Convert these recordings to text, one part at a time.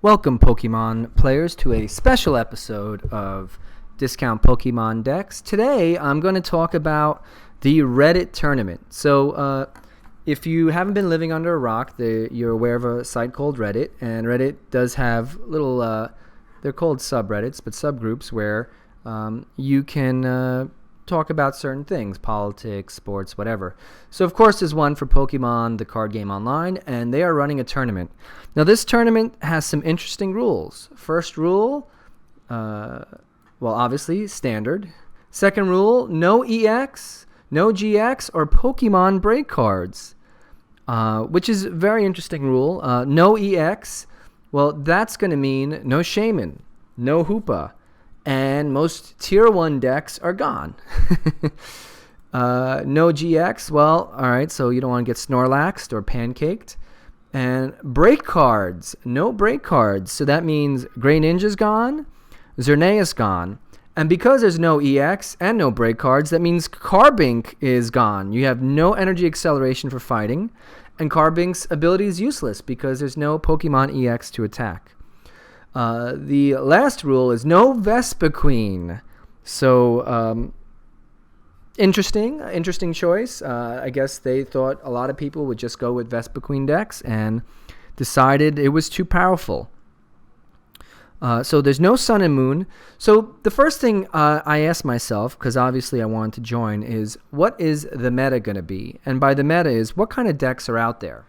Welcome, Pokemon players, to a special episode of Discount Pokemon Decks. Today, I'm going to talk about the Reddit tournament. So, if you haven't been living under a rock, you're aware of a site called Reddit, and Reddit does have little, they're called subreddits, but subgroups where you can talk about certain things, politics, sports, whatever. So, of course, there's one for Pokemon, the card game online, and they are running a tournament. Now, this tournament has some interesting rules. First rule, obviously, standard. Second rule, no EX, no GX, or Pokemon break cards, which is a very interesting rule. No EX, well, that's going to mean no Shaman, no Hoopa, and most Tier 1 decks are gone. No GX, well, all right, so you don't want to get Snorlaxed or Pancaked. And break cards, no break cards. So that means Grey Ninja's gone, Xerneas gone. And because there's no EX and no break cards, that means Carbink is gone. You have no energy acceleration for fighting, and Carbink's ability is useless because there's no Pokemon EX to attack. The last rule is no Vespiquen. So, interesting choice. I guess they thought a lot of people would just go with Vespiquen decks and decided it was too powerful. So there's no Sun and Moon. So the first thing I asked myself, because obviously I wanted to join, is what is the meta going to be? And by the meta is what kind of decks are out there?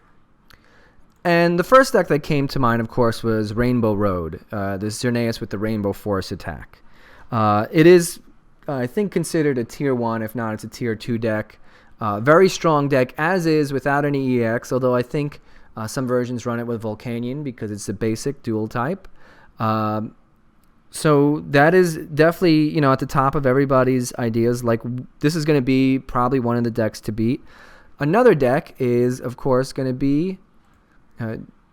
And the first deck that came to mind, of course, was Rainbow Road, the Xerneas with the Rainbow Force attack. It is, I think, considered a Tier 1, if not, it's a Tier 2 deck. Very strong deck, as is, without any EX, although I think some versions run it with Volcanion because it's a basic dual type. So that is definitely, at the top of everybody's ideas. Like, this is going to be probably one of the decks to beat. Another deck is, of course, going to be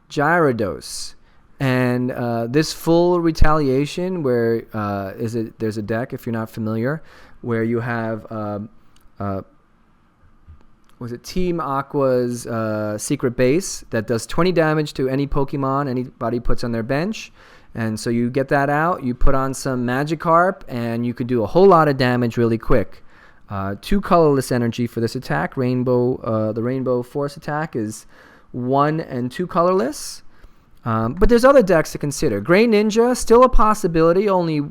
Gyarados. And this full retaliation, where there's a deck, if you're not familiar, where you have Team Aqua's Secret Base that does 20 damage to any Pokemon anybody puts on their bench. And so you get that out, you put on some Magikarp, and you can do a whole lot of damage really quick. 2 colorless energy for this attack. The Rainbow Force attack is 1 and 2 colorless. But there's other decks to consider. Grey Ninja, still a possibility, only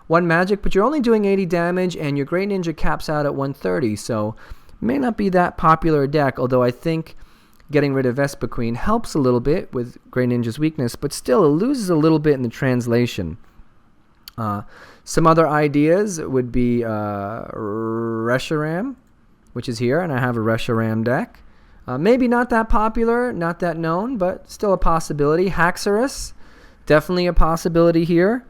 1 magic, but you're only doing 80 damage, and your Grey Ninja caps out at 130, so it may not be that popular a deck, although I think getting rid of Vespiquen helps a little bit with Grey Ninja's weakness, but still it loses a little bit in the translation. Some other ideas would be Reshiram, which is here, and I have a Reshiram deck. Maybe not that popular, not that known, but still a possibility. Haxorus, definitely a possibility here.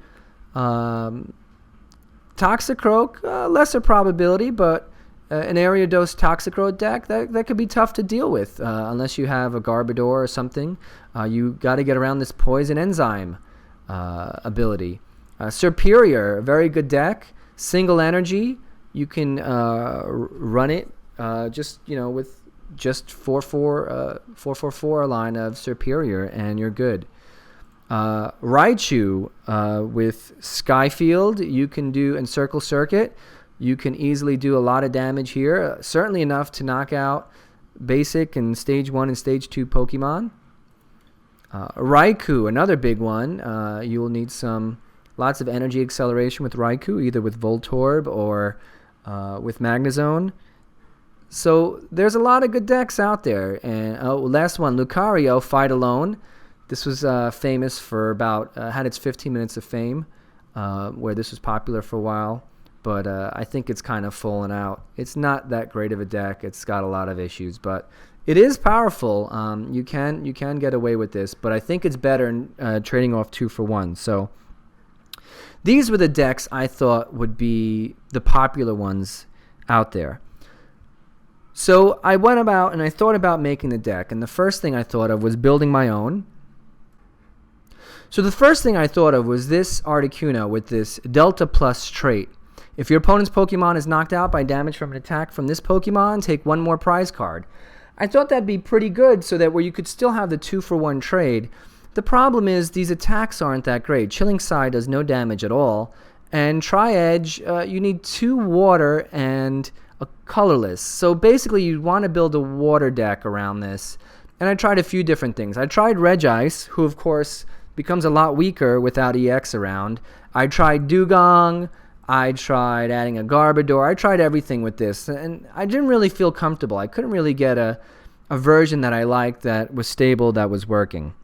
Toxicroak, lesser probability, but an Ariados Toxicroak deck, that could be tough to deal with unless you have a Garbodor or something. You got to get around this Poison Enzyme ability. Superior, a very good deck. Single energy, you can run it with just 4/4 line of Superior, and you're good. Raichu with Skyfield, you can do Encircle Circuit. You can easily do a lot of damage here, certainly enough to knock out basic and Stage 1 and Stage 2 Pokemon. Raikou, another big one. You will need lots of energy acceleration with Raikou, either with Voltorb or with Magnezone. So there's a lot of good decks out there. And last one, Lucario, Fight Alone. This was famous for had its 15 minutes of fame, where this was popular for a while. But I think it's kind of fallen out. It's not that great of a deck. It's got a lot of issues, but it is powerful. You can get away with this, but I think it's better trading off 2 for 1. So these were the decks I thought would be the popular ones out there. So I went about and I thought about making the deck, and the first thing I thought of was building my own. So the first thing I thought of was this Articuno with this Delta Plus trait. If your opponent's Pokemon is knocked out by damage from an attack from this Pokemon, take 1 more prize card. I thought that'd be pretty good so that where you could still have the 2 for 1 trade, The problem is these attacks aren't that great. Chilling Side does no damage at all. And Tri-Edge, you need 2 water and a colorless. So basically you want to build a water deck around this. And I tried a few different things. I tried Regice, who of course becomes a lot weaker without EX around. I tried Dugong. I tried adding a Garbodor. I tried everything with this. And I didn't really feel comfortable. I couldn't really get a version that I liked that was stable, that was working.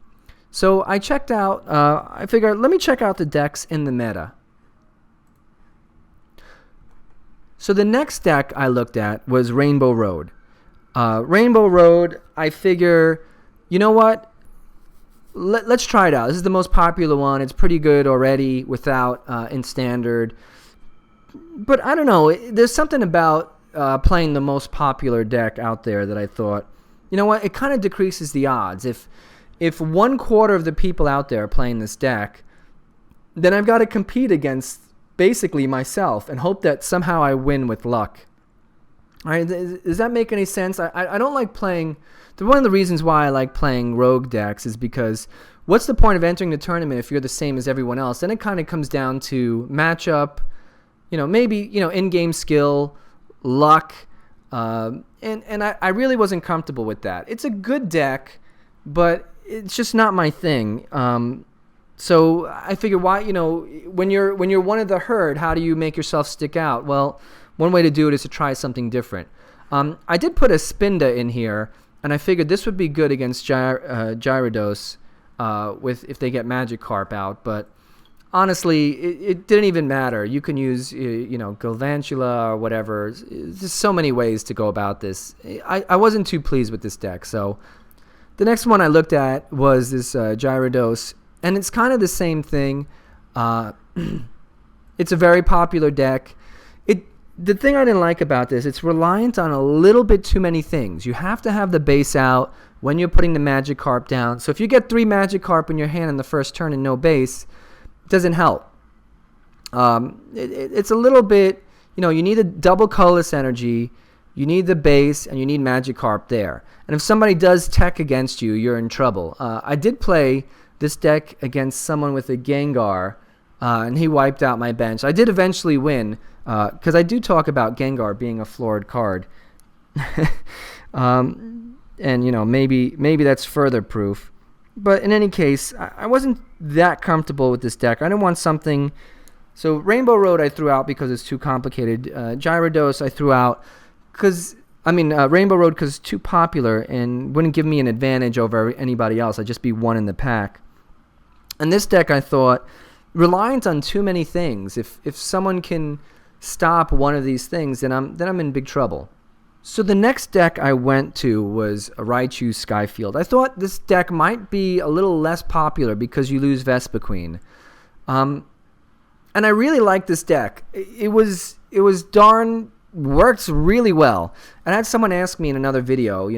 So I checked out, I figured, let me check out the decks in the meta. So the next deck I looked at was Rainbow Road. Rainbow Road, I figure, you know what? Let's try it out. This is the most popular one. It's pretty good already without in standard. But I don't know. There's something about playing the most popular deck out there that I thought, you know what? It kind of decreases the odds. If 1/4 of the people out there are playing this deck, then I've got to compete against basically myself and hope that somehow I win with luck. All right, does that make any sense? I don't like playing. One of the reasons why I like playing rogue decks is because what's the point of entering the tournament if you're the same as everyone else? Then it kind of comes down to matchup, maybe in-game skill, luck, and I really wasn't comfortable with that. It's a good deck, but it's just not my thing. So I figure why when you're one of the herd, how do you make yourself stick out? Well, one way to do it is to try something different. I did put a Spinda in here, and I figured this would be good against Gyarados if they get Magikarp out. But honestly, it didn't even matter. You can use Galvantula or whatever. There's just so many ways to go about this. I wasn't too pleased with this deck. So the next one I looked at was this Gyarados, and it's kind of the same thing. It's a very popular deck. The thing I didn't like about this, it's reliant on a little bit too many things. You have to have the base out when you're putting the Magikarp down. So if you get 3 Magikarp in your hand in the first turn and no base, it doesn't help. It's a little bit, you need a double colorless energy, you need the base, and you need Magikarp there. And if somebody does tech against you, you're in trouble. I did play this deck against someone with a Gengar, and he wiped out my bench. I did eventually win, because I do talk about Gengar being a floored card. And, maybe that's further proof. But in any case, I wasn't that comfortable with this deck. I didn't want something. So Rainbow Road I threw out because it's too complicated. Gyarados I threw out because, Rainbow Road because it's too popular and wouldn't give me an advantage over anybody else. I'd just be one in the pack. And this deck I thought, reliant on too many things. If someone can stop one of these things, then I'm in big trouble. So the next deck I went to was a Raichu Skyfield. I thought this deck might be a little less popular because you lose Vespiquen. And I really liked this deck. It was works really well. And I had someone ask me in another video,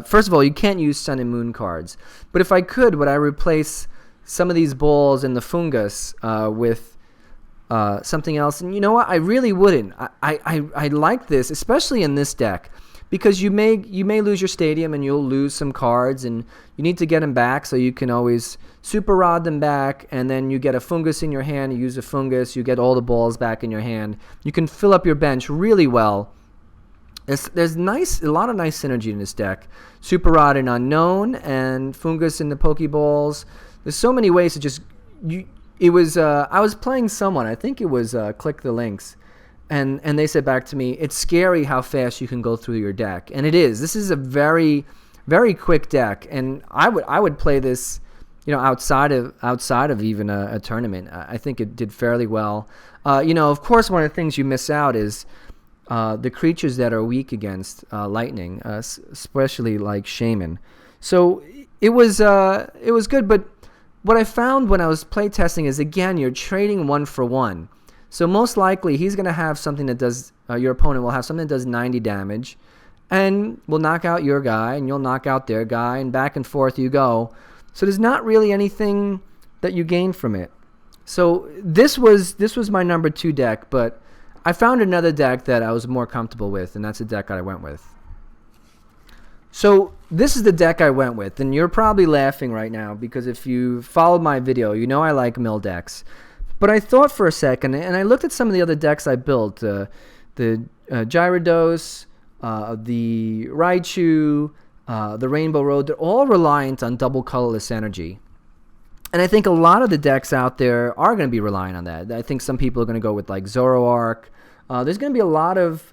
first of all, you can't use Sun and Moon cards. But if I could, would I replace some of these balls in the fungus with something else? And you know what? I really wouldn't. I like this, especially in this deck, because you may lose your stadium and you'll lose some cards, and you need to get them back, so you can always Super Rod them back, and then you get a fungus in your hand, you use a fungus, you get all the balls back in your hand. You can fill up your bench really well. There's a lot of nice synergy in this deck. Super Rod in Unknown and fungus in the Pokeballs. There's so many ways to just I was playing someone, I think it was Click the Links, and they said back to me, it's scary how fast you can go through your deck. And it is. This is a very, very quick deck, and I would play this, outside of even a tournament. I think it did fairly well. Of course, one of the things you miss out is the creatures that are weak against lightning, especially like Shaman. So it was good, but what I found when I was playtesting is, again, you're trading 1 for 1. So most likely he's going to have something that does, your opponent will have something that does 90 damage and will knock out your guy, and you'll knock out their guy, and back and forth you go. So there's not really anything that you gain from it. So this was my number 2 deck, but I found another deck that I was more comfortable with, and that's the deck that I went with. So this is the deck I went with, and you're probably laughing right now because if you followed my video, you know I like mill decks. But I thought for a second, and I looked at some of the other decks I built, the Gyarados, the Raichu, the Rainbow Road. They're all reliant on double colorless energy. And I think a lot of the decks out there are going to be relying on that. I think some people are going to go with like Zoroark. There's going to be a lot of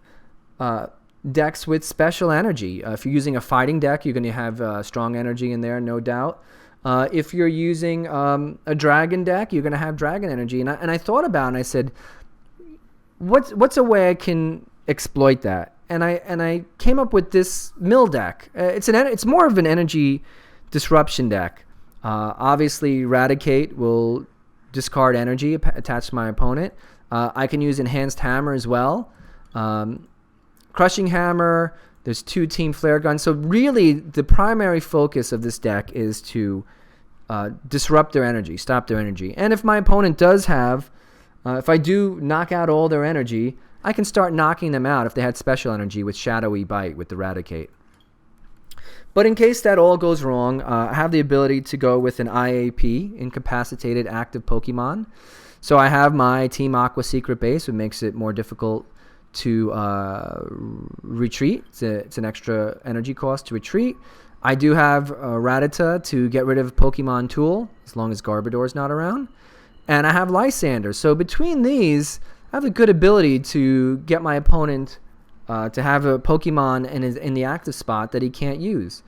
decks with special energy. If you're using a fighting deck, you're going to have strong energy in there, no doubt. If you're using a dragon deck, you're going to have dragon energy. And I thought about it, and I said, what's a way I can exploit that? And I came up with this mill deck. It's more of an energy disruption deck. Obviously, Eradicate will discard energy attached to my opponent. I can use Enhanced Hammer as well. Crushing Hammer, there's 2 Team Flare Guns. So really, the primary focus of this deck is to disrupt their energy, stop their energy. And if my opponent does have, if I do knock out all their energy, I can start knocking them out if they had special energy with Shadowy Bite with Eradicate. But in case that all goes wrong, I have the ability to go with an IAP, Incapacitated Active Pokemon. So I have my Team Aqua Secret Base, which makes it more difficult to retreat. It's an extra energy cost to retreat. I do have Rattata to get rid of Pokemon Tool, as long as Garbodor is not around. And I have Lysander. So between these, I have a good ability to get my opponent to have a Pokemon in the active spot that he can't use.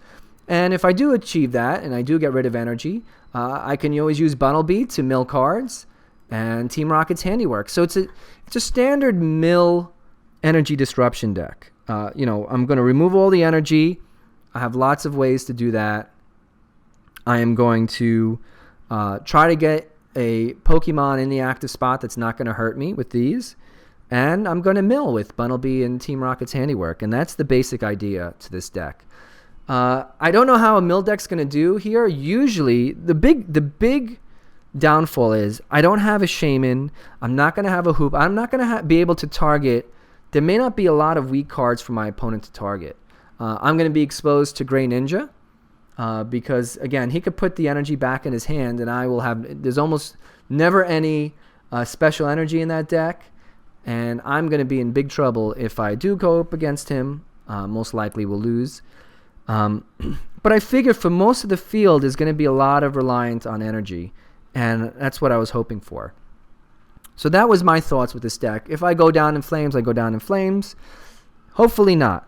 And if I do achieve that, and I do get rid of energy, I can always use Bunnelby to mill cards, and Team Rocket's Handiwork. So it's a standard mill energy disruption deck. I'm going to remove all the energy. I have lots of ways to do that. I am going to try to get a Pokemon in the active spot that's not going to hurt me with these. And I'm going to mill with Bunnelby and Team Rocket's Handiwork. And that's the basic idea to this deck. I don't know how a mill deck's going to do here. Usually, the big downfall is I don't have a Shaman. I'm not going to have a Hoop. I'm not going to be able to target. There may not be a lot of weak cards for my opponent to target. I'm going to be exposed to Grey Ninja because, again, he could put the energy back in his hand, and I will have... There's almost never any special energy in that deck. And I'm going to be in big trouble if I do go up against him. Most likely will lose. But I figure for most of the field is going to be a lot of reliance on energy. And that's what I was hoping for. So that was my thoughts with this deck. If I go down in flames, I go down in flames. Hopefully not.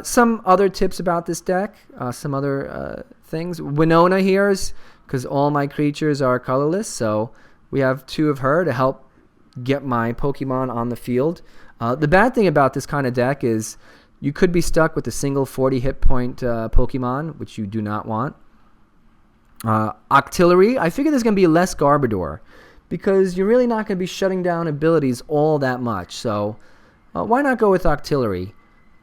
Some other tips about this deck. Some other things. Winona here is because all my creatures are colorless. So we have 2 of her to help get my Pokemon on the field. The bad thing about this kind of deck is you could be stuck with a single 40 hit point Pokemon, which you do not want. Octillery, I figure there's going to be less Garbodor because you're really not going to be shutting down abilities all that much. So why not go with Octillery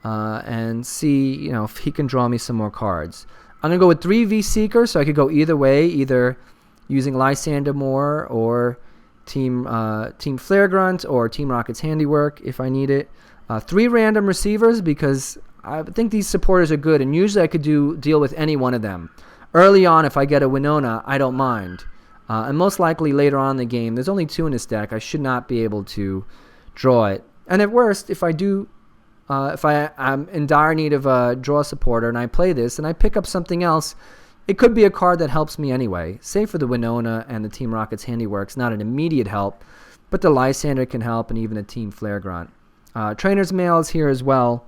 and see if he can draw me some more cards. I'm going to go with 3 V-Seeker, so I could go either way, either using Lysander more or Team Flare Grunt or Team Rocket's Handiwork if I need it. 3 random receivers because I think these supporters are good, and usually I could deal with any one of them. Early on, if I get a Winona, I don't mind. And most likely later on in the game, there's only 2 in this deck. I should not be able to draw it. And at worst, if I'm in dire need of a draw supporter and I play this and I pick up something else, it could be a card that helps me anyway. Say for the Winona and the Team Rocket's Handiwork, it's not an immediate help, but the Lysander can help, and even a Team Flare Grunt. Trainer's Mail is here as well,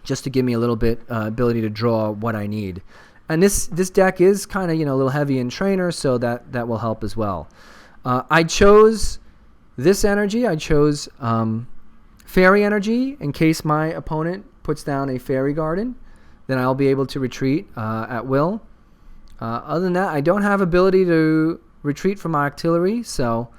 just to give me a little bit ability to draw what I need. And this deck is kind of a little heavy in Trainer, so that will help as well. I chose this energy. I chose Fairy Energy in case my opponent puts down a Fairy Garden. Then I'll be able to retreat at will. Other than that, I don't have ability to retreat from my Octillery, so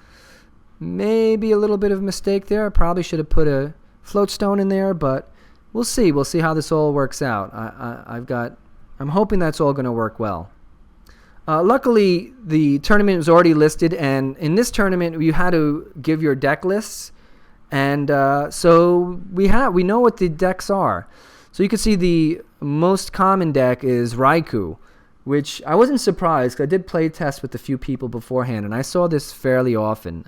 maybe a little bit of a mistake there. I probably should have put a Float Stone in there, but we'll see. We'll see how this all works out. I'm hoping that's all going to work well. Luckily, the tournament was already listed, and in this tournament, you had to give your deck lists, and so we know what the decks are. So you can see the most common deck is Raikou, which I wasn't surprised, 'cause I did play test with a few people beforehand, and I saw this fairly often.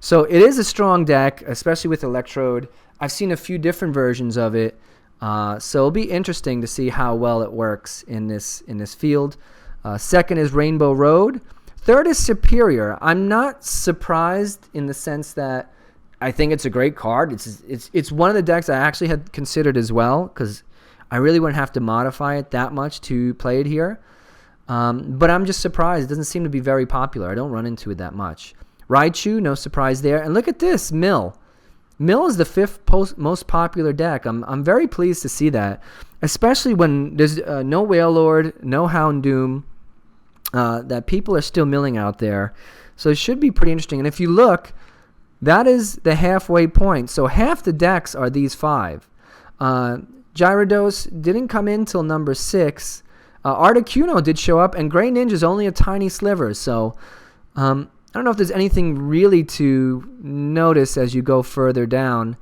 So it is a strong deck, especially with Electrode. I've seen a few different versions of it, so it'll be interesting to see how well it works in this field. Second is Rainbow Road. Third is Superior. I'm not surprised in the sense that I think it's a great card. It's one of the decks I actually had considered as well, because I really wouldn't have to modify it that much to play it here. But I'm just surprised. It doesn't seem to be very popular. I don't run into it that much. Raichu, no surprise there. And look at this, Mill. Mill is the fifth most popular deck. I'm very pleased to see that, especially when there's no Wailord, no Houndoom, that people are still milling out there. So it should be pretty interesting. And if you look, that is the halfway point. So half the decks are these 5. Gyarados didn't come in till number 6. Articuno did show up, and Grey Ninja's only a tiny sliver. So I don't know if there's anything really to notice as you go further down.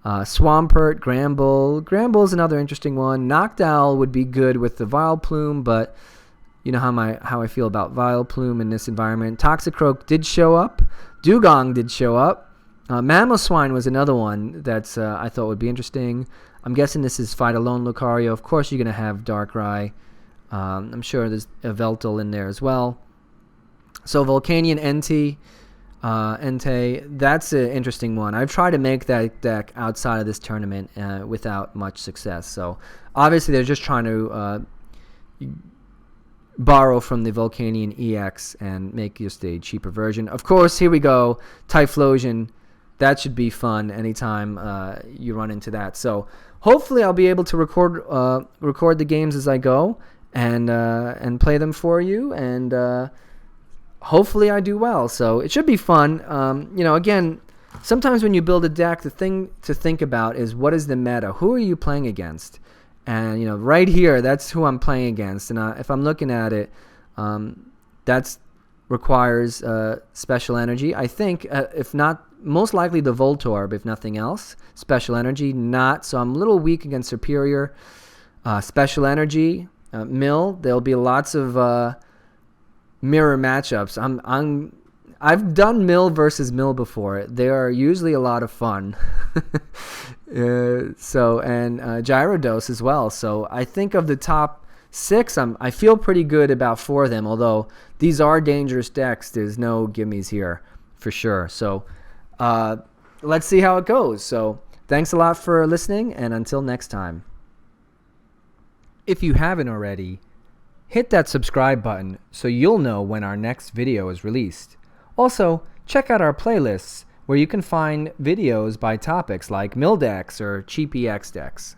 Swampert, Gramble. Gramble's another interesting one. Noctowl would be good with the Vileplume, but you know how I feel about Vileplume in this environment. Toxicroak did show up. Dugong did show up. Mamoswine was another one that's I thought would be interesting. I'm guessing this is Fight Alone Lucario. Of course, you're going to have Darkrai. I'm sure there's a Veltal in there as well. So Volcanion Entei, that's an interesting one. I've tried to make that deck outside of this tournament without much success. So obviously they're just trying to borrow from the Volcanion EX and make just a cheaper version. Of course, here we go, Typhlosion. That should be fun anytime you run into that. So hopefully I'll be able to record the games as I go and play them for you, and hopefully I do well. So it should be fun. Again, sometimes when you build a deck, the thing to think about is what is the meta? Who are you playing against? And right here, that's who I'm playing against. And if I'm looking at it, that requires special energy. I think, if not, most likely the Voltorb, if nothing else. Special energy, not. So I'm a little weak against Superior. Special energy, Mill. There'll be lots of mirror matchups. I've done Mill versus Mill before. They are usually a lot of fun. And Gyarados as well. So I think of the top 6, I feel pretty good about 4 of them. Although these are dangerous decks, there's no gimmies here for sure. So let's see how it goes. So thanks a lot for listening, and until next time. If you haven't already, hit that subscribe button so you'll know when our next video is released. Also, check out our playlists where you can find videos by topics like Mill decks or Cheap EX decks.